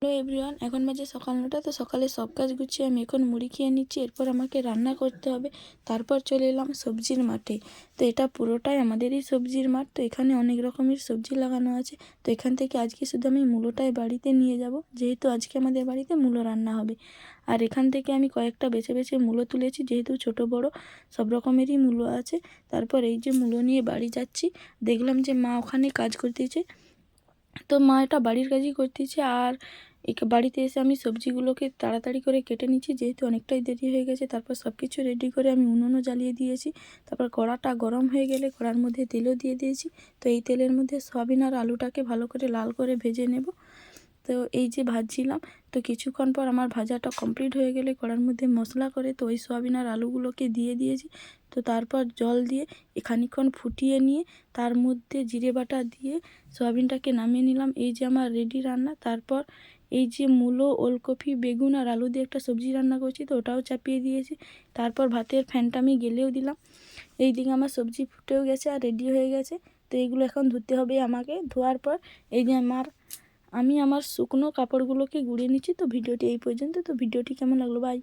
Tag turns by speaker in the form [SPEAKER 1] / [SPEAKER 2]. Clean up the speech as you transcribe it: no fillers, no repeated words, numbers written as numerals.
[SPEAKER 1] Hello everyone, এখন বাজে সকাল 9টা। তো সকালে সব কাজ গুছিয়ে আমি এখন মুড়ি খেয়ে নিচ্ছি। এরপর আমাকে রান্না করতে হবে। তারপর চলে এলাম সবজির মাঠে। তো এটা পুরোটাই আমাদেরই সবজির মাঠ। তো এখানে অনেক রকমের সবজি লাগানো আছে। তো এখান থেকে আজকে শুধু আমি মূলোটাই বাড়িতে নিয়ে যাব, যেহেতু আজকে আমাদের বাড়িতে মূলো রান্না হবে। আর এখান থেকে আমি কয়েকটা বেছে বেছে মূলো তুলেছি, যেহেতু ছোট বড় সব রকমেরই মূলো আছে। তারপর এই যে মূলো নিয়ে বাড়ি যাচ্ছি, দেখলাম যে মা ওখানে কাজ করতেছে। তো মা এটা বাড়ির কাজই করতেছে। আর বাড়িতে এসে আমি সবজিগুলোকে তাড়াতাড়ি করে কেটে নিচ্ছি, যেহেতু অনেকটাই দেরি হয়ে গেছে। তারপর সব কিছু রেডি করে আমি উনুনও জ্বালিয়ে দিয়েছি। তারপর কড়াটা গরম হয়ে গেলে কড়ার মধ্যে তেলও দিয়ে দিয়েছি। তো এই তেলের মধ্যে সয়াবিন আর আলুটাকে ভালো করে লাল করে ভেজে নেব। তো এই যে ভাজছিলাম, তো কিছুক্ষণ পর আমার ভাজাটা কমপ্লিট হয়ে গেলে কড়ার মধ্যে মশলা করে তো ওই সয়াবিন আর আলুগুলোকে দিয়ে দিয়েছি। তো তারপর জল দিয়ে খানিকক্ষণ ফুটিয়ে নিয়ে তার মধ্যে জিরে বাটা দিয়ে সয়াবিনটাকে নামিয়ে নিলাম। এই যে আমার রেডি রান্না। তারপর এই যে মূলো, ওলকপি, বেগুন আর আলু দিয়ে একটা সবজি রান্না করছি, তো ওটাও চাপিয়ে দিয়েছি। তারপর ভাতের ফ্যানটা আমি গেলেও দিলাম। এই দিকে আমার সবজি ফুটেও গেছে আর রেডি হয়ে গেছে। তো এইগুলো এখন ধুতে হবে আমাকে। ধোয়ার পর এই যে আমি আমার শুকনো কাপড়গুলোকে গুঁড়িয়ে নিচ্ছি। তো ভিডিওটি এই পর্যন্ত। তো ভিডিওটি কেমন লাগলো, বাই।